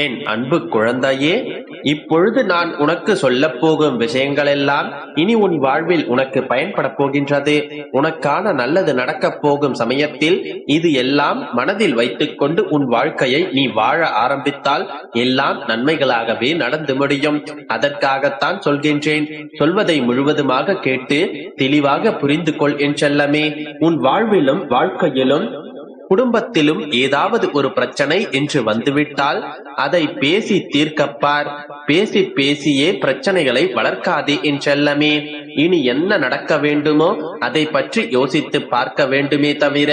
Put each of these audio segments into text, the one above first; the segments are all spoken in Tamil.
என் அன்பு குழந்தையே, இப்பொழுது நான் உனக்கு சொல்லப் போகும் விஷயங்களெல்லாம் இனி உன் வாழ்வில் உனக்கு பயன்பட போகின்றது. உனக்கான நல்லது நடக்கப் போகும் சமயத்தில் இது எல்லாம் மனதில் வைத்துக் கொண்டு உன் வாழ்க்கையை நீ வாழ ஆரம்பித்தால் எல்லாம் நன்மைகளாகவே நடந்து முடியும். அதற்காகத்தான் சொல்கின்றேன். சொல்வதை முழுவதுமாக கேட்டு தெளிவாக புரிந்து கொள் என் செல்லமே. உன் வாழ்விலும் வாழ்க்கையிலும் குடும்பத்திலும் ஏதாவது ஒரு பிரச்சனை என்று வந்துவிட்டால் அதை பேசி தீர்க்கப்பார். பேசி பேசியே பிரச்சனைகளை வளர்க்காதே என் செல்லமே. இனி என்ன நடக்க வேண்டுமோ அதை பற்றி யோசித்து பார்க்க வேண்டுமே தவிர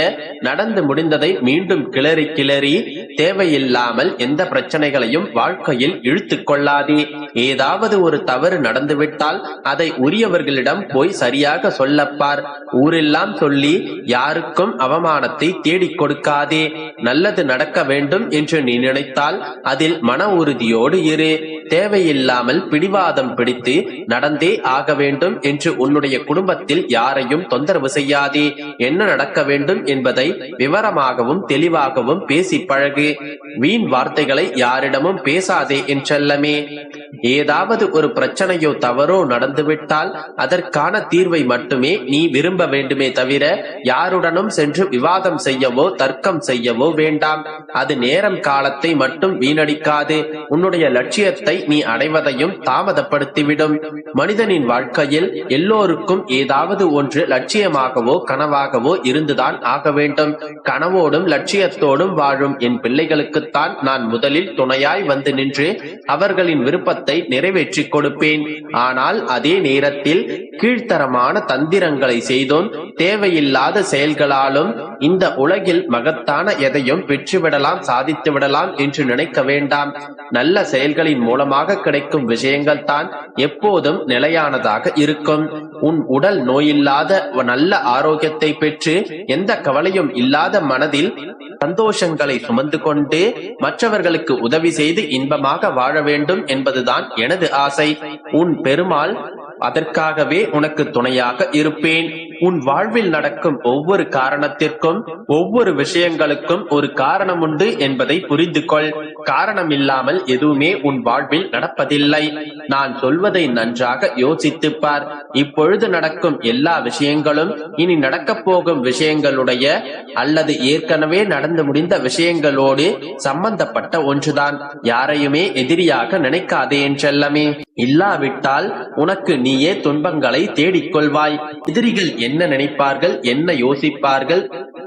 நடந்து முடிந்ததை மீண்டும் கிளறி கிளறி தேவையில்லாமல் எந்த பிரச்சனைகளையும் வாழ்க்கையில் இழுத்து கொள்ளாதே. ஏதாவது ஒரு தவறு நடந்துவிட்டால் அதை உரியவர்களிடம் போய் சரியாக சொல்லப்பார். ஊரெல்லாம் சொல்லி யாருக்கும் அவமானத்தை தேடிக் கொடுக்காதே. நல்லது நடக்க வேண்டும் என்று நீ நினைத்தால் அதில் மன உறுதியோடு இரு. தேவையில்லாமல் பிடிவாதம் பிடித்து நடந்தே ஆக வேண்டும் என்று உன்னுடைய குடும்பத்தில் யாரையும் தொந்தரவு செய்யாதே. என்ன நடக்க வேண்டும் என்பதை விவரமாகவும் தெளிவாகவும் பேசி பழகு. வீண் வார்த்தைகளை யாரிடமும் பேசாதே என் செல்லமே. ஏதாவது ஒரு பிரச்சனையோ தவறோ நடந்துவிட்டால் அதற்கான தீர்வை மட்டுமே நீ விரும்ப வேண்டுமே தவிர யாருடனும் சென்று விவாதம் செய்யவோ தர்க்கம் செய்யவோ வேண்டாம். அது நேரம் காலத்தை மட்டும் வீணடிக்காது. உன்னுடைய லட்சியத்தை நீ அடைவதையும் தாமதப்படுத்திவிடும். மனிதனின் வாழ்க்கையில் எல்லோருக்கும் ஏதாவது ஒன்று லட்சியமாகவோ கனவாகவோ இருந்துதான் ஆக வேண்டும். கனவோடும் லட்சியத்தோடும் வாழும் என் பிள்ளைகளுக்குத்தான் நான் முதலில் துணையாய் வந்து நின்று அவர்களின் விருப்பத்தை நிறைவேற்றி கொடுப்பேன். ஆனால் அதே நேரத்தில் கீழ்த்தரமான தந்திரங்களை செய்தோம் தேவையில்லாத செயல்களாலும் இந்த உலகில் மகத்தான எதையும் பெற்றுவிடலாம் சாதித்து விடலாம் என்று நினைக்க வேண்டாம். நல்ல செயல்களின் மூலமாக கிடைக்கும் விஷயங்கள் தான் எப்போதும் நிலையானதாக இருக்கும். உன் உடல் நோயில்லாத நல்ல ஆரோக்கியத்தை பெற்று எந்த கவலையும் இல்லாத மனதில் சந்தோஷங்களை சுமந்து கொண்டு மற்றவர்களுக்கு உதவி செய்து இன்பமாக வாழ வேண்டும் என்பதுதான் எனது ஆசை. உன் பெருமாள் அதற்காகவே உனக்கு துணையாக இருப்பேன். உன் வாழ்வில் நடக்கும் ஒவ்வொரு காரணத்திற்கும் ஒவ்வொரு விஷயங்களுக்கும் ஒரு காரணம் உண்டு என்பதை புரிந்து கொள். காரணம் இல்லாமல் எதுவுமே உன் வாழ்வில் நடப்பதில்லை. நான் சொல்வதை நன்றாக யோசித்து பார். இப்பொழுது நடக்கும் எல்லா விஷயங்களும் இனி நடக்கப் போகும் விஷயங்களுடைய அல்லது ஏற்கனவே நடந்து முடிந்த விஷயங்களோடு சம்பந்தப்பட்ட ஒன்றுதான். யாரையுமே எதிரியாக நினைக்காதே என் செல்லமே. இல்லாவிட்டால் உனக்கு நீயே துன்பங்களை தேடிக்கொள்வாய். எதிரிகள் என்ன நினைப்பார்கள், என்ன யோசிப்பார்கள்,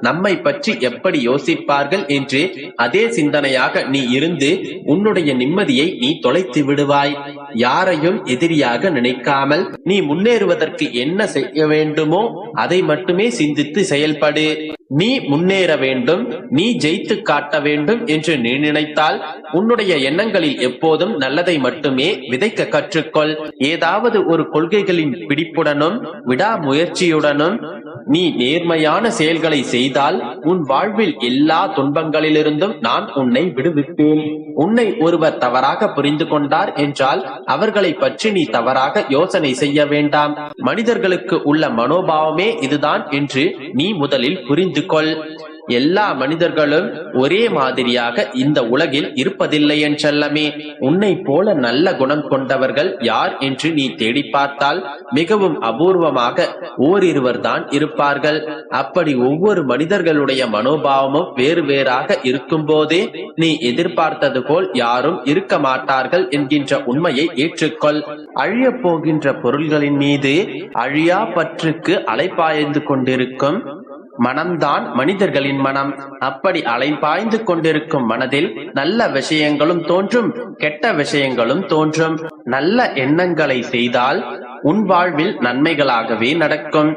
நம்மை பற்றி எப்படி யோசிப்பார்கள் என்று அதே சிந்தனையாக நீ இருந்து உன்னுடைய நிம்மதியை நீ தொலைத்து விடுவாய். யாரையும் எதிரியாக நினைக்காமல் நீ முன்னேறுவதற்கு என்ன செய்ய வேண்டுமோ அதை மட்டுமே சிந்தித்து செயல்படு. நீ முன்னேற வேண்டும், நீ ஜெயித்து காட்ட வேண்டும் என்று நீ நினைத்தால் உன்னுடைய எண்ணங்களில் எப்போதும் நல்லதை மட்டுமே விதைக்க கற்றுக்கொள். ஏதாவது ஒரு கொள்கைகளின் பிடிப்புடனும் விடாமுயற்சியுடனும் நீ நேர்மையான செயல்களை செய்தால் உன் வாழ்வில் எல்லா துன்பங்களிலிருந்தும் நான் உன்னை விடுவிப்பேன். உன்னை ஒருவர் தவறாக புரிந்து கொண்டார் என்றால் அவர்களை பற்றி நீ தவறாக யோசனை செய்ய வேண்டாம். மனிதர்களுக்கு உள்ள மனோபாவமே இதுதான் என்று நீ முதலில் புரிந்து கொள். எல்லா மனிதர்களும் ஒரே மாதிரியாக இந்த உலகில் இருப்பதில்லை என் செல்லமே. உன்னை போல நல்ல குணம் கொண்டவர்கள் யார் என்று நீ தேடி பார்த்தால் மிகவும் அபூர்வமாக ஓரிருவர் தான் இருப்பார்கள். அப்படி ஒவ்வொரு மனிதர்களுடைய மனோபாவமும் வேறு வேறாக இருக்கும் போதே நீ எதிர்பார்த்தது போல் யாரும் இருக்க மாட்டார்கள் என்கின்ற உண்மையை ஏற்றுக்கொள். அழிய போகின்ற பொருள்களின் மீது அழியா பற்றுக்கு அலைப்பாய்ந்து கொண்டிருக்கும் மனம்தான் மனிதர்களின் மனம். அப்படி அலைபாய்ந்து கொண்டிருக்கும் மனதில் நல்ல விஷயங்களும் தோன்றும், கெட்ட விஷயங்களும் தோன்றும். நல்ல எண்ணங்களை செய்தால் உன் வாழ்வில் நன்மைகளாகவே நடக்கும்.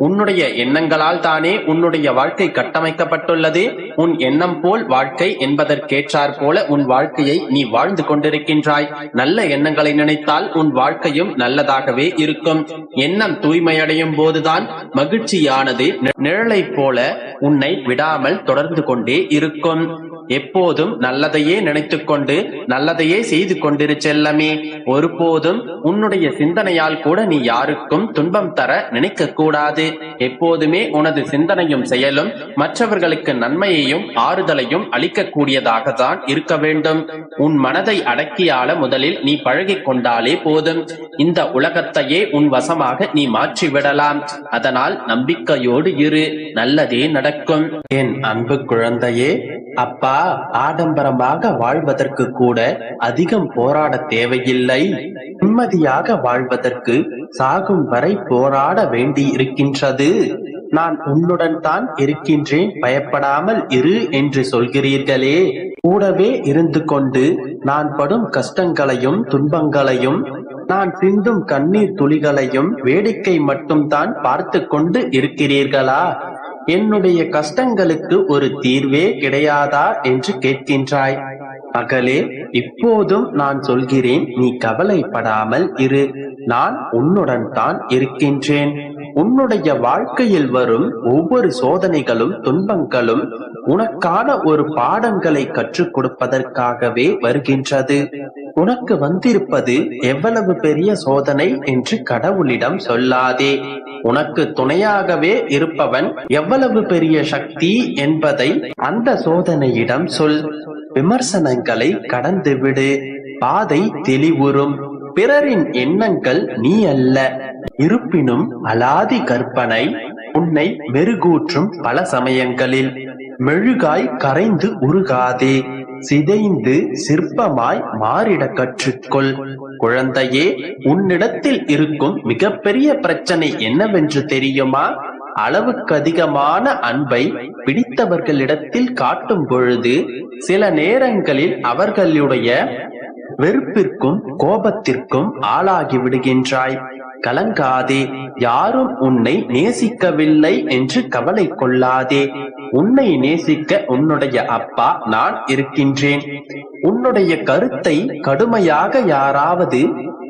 உன்னுடைய எண்ணங்களால் தானே உன்னுடைய வாழ்க்கை கட்டமைக்கப்பட்டுள்ளது. உன் எண்ணம் போல் வாழ்க்கை என்பதற்கேற்றார் போல உன் வாழ்க்கையை நீ வாழ்ந்து கொண்டிருக்கின்றாய். நல்ல எண்ணங்களை நினைத்தால் உன் வாழ்க்கையும் நல்லதாகவே இருக்கும். எண்ணம் தூய்மையடையும் போதுதான் மகிழ்ச்சியானது நிழலை போல உன்னை விடாமல் தொடர்ந்து கொண்டே இருக்கும். எப்போதும் நல்லதையே நினைத்துக் கொண்டு நல்லதையே செய்து கொண்டிரு செல்லமே. ஒருபோதும் உன்னுடைய சிந்தனையால் கூட நீ யாருக்கும் துன்பம் தர நினைக்க கூடாது. எப்போதுமே உனது சிந்தனையும் செயலும் மற்றவர்களுக்கு நன்மையையும் ஆறுதலையும் அளிக்கக்கூடியதாக தான் இருக்க வேண்டும். உன் மனதை அடக்கியாள முதலில் நீ பழகிக் கொண்டாலே போதும். இந்த உலகத்தையே உன் வசமாக நீ மாற்றிவிடலாம். அதனால் நம்பிக்கையோடு இரு, நல்லதே நடக்கும். என் அன்பு குழந்தையே, அப்பா ஆடம்பரமாக வாழ்வதற்கு கூட அதிகம் போராட தேவையில்லை. நிம்மதியாக வாழ்வதற்கு சாகும் வரை போராட வேண்டி இருக்கின்றது. நான் உன்னுடன் தான் இருக்கின்றேன், பயப்படாமல் இரு என்று சொல்கிறீர்களே, கூடவே இருந்து கொண்டு நான் படும் கஷ்டங்களையும் துன்பங்களையும் நான் சிந்தும் கண்ணீர் துளிகளையும் வேடிக்கை மட்டும்தான் பார்த்து கொண்டு இருக்கிறீர்களா? என்னுடைய கஷ்டங்களுக்கு ஒரு தீர்வே கிடையாதா என்று கேட்கின்றாய். மகளே, இப்போதும் நான் சொல்கிறேன், நீ கவலைப்படாமல் இரு. நான் உன்னுடன் தான் இருக்கின்றேன். உன்னுடைய வாழ்க்கையில் வரும் ஒவ்வொரு சோதனைகளும் துன்பங்களும் உனக்கான ஒரு பாடங்களை கற்றுக் கொடுப்பதற்காகவே வருகின்றது. உனக்கு வந்திருப்பது எவ்வளவு பெரிய சோதனை என்று கடவுளிடம் சொல்லாதே. உனக்கு துணையாகவே இருப்பவன் எவ்வளவு பெரிய சக்தி என்பதை அந்த சோதனையிடம் சொல். விமர்சனங்களை கடந்துவிடு, பாதை தெளிவுறும். பிறரின் எண்ணங்கள் நீ அல்ல. இருப்பினும் அலாதி கற்பனை உன்னை மெருகூற்றும். பல சமயங்களில் மெழுகாய் கரைந்து உருகாதே, சிதைந்து சிற்பமாய் மாறிட கற்றுக்கொள். குழந்தையே, உன்னிடத்தில் இருக்கும் மிகப்பெரிய பிரச்சனை என்னவென்று தெரியுமா? அளவுக்கு அதிகமான அன்பை பிடித்தவர்களிடத்தில் காட்டும் பொழுது சில நேரங்களில் அவர்களுடைய வெறுப்பிற்கும் கோபத்திற்கும் ஆளாகி விடுகின்றாய். கலங்காதே, யாரும் உன்னை நேசிக்கவில்லை என்று கவலை கொள்ளாதே. உன்னை நேசிக்க உன்னுடைய அப்பா நான் இருக்கின்றேன். உன்னுடைய கருத்தை கடுமையாக யாராவது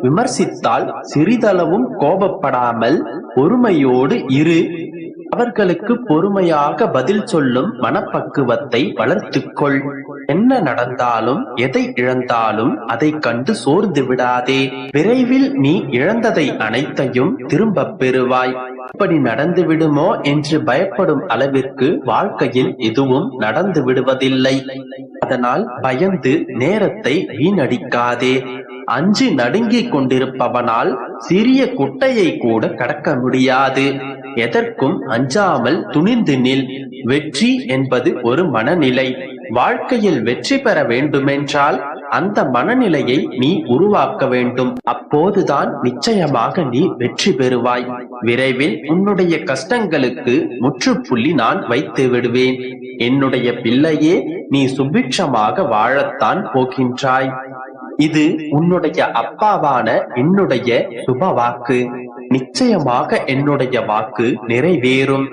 விமர்சித்தால் சிறிதளவும் கோபப்படாமல் பொறுமையோடு இரு. அவர்களுக்கு பொறுமையாக பதில் சொல்லும் மனப்பக்குவத்தை வளர்த்துக்கொள். என்ன நடந்தாலும் எதை இழந்தாலும் அதை கண்டு சோர்ந்து விடாதே. விரைவில் நீ இழந்ததை அனைத்தையும் திரும்ப பெறுவாய். இப்படி நடந்து விடுமோ என்று பயப்படும் அளவிற்கு வாழ்க்கையில் எதுவும் நடந்து விடுவதில்லை. அதனால் பயந்து நேரத்தை வீணடிக்காதே. அஞ்சு நடுங்கிக் கொண்டிருப்பவனால் சிறிய குட்டையை கூட கடக்க முடியாது. எதற்கும் அஞ்சாமல் துணிந்து நில். வெற்றி என்பது ஒரு மனநிலை. வாழ்க்கையில் வெற்றி பெற வேண்டுமென்றால் அந்த மனநிலையை நீ உருவாக்க வேண்டும். அப்போதுதான் நிச்சயமாக நீ வெற்றி பெறுவாய். விரைவில் உன்னுடைய கஷ்டங்களுக்கு முற்றுப்புள்ளி நான் வைத்து விடுவேன். என்னுடைய பிள்ளையே, நீ சுபிட்சமாக வாழத்தான் போகின்றாய். இது உன்னுடைய அப்பாவான என்னுடைய சுப வாக்கு. நிச்சயமாக என்னுடைய வாக்கு நிறைவேறும்.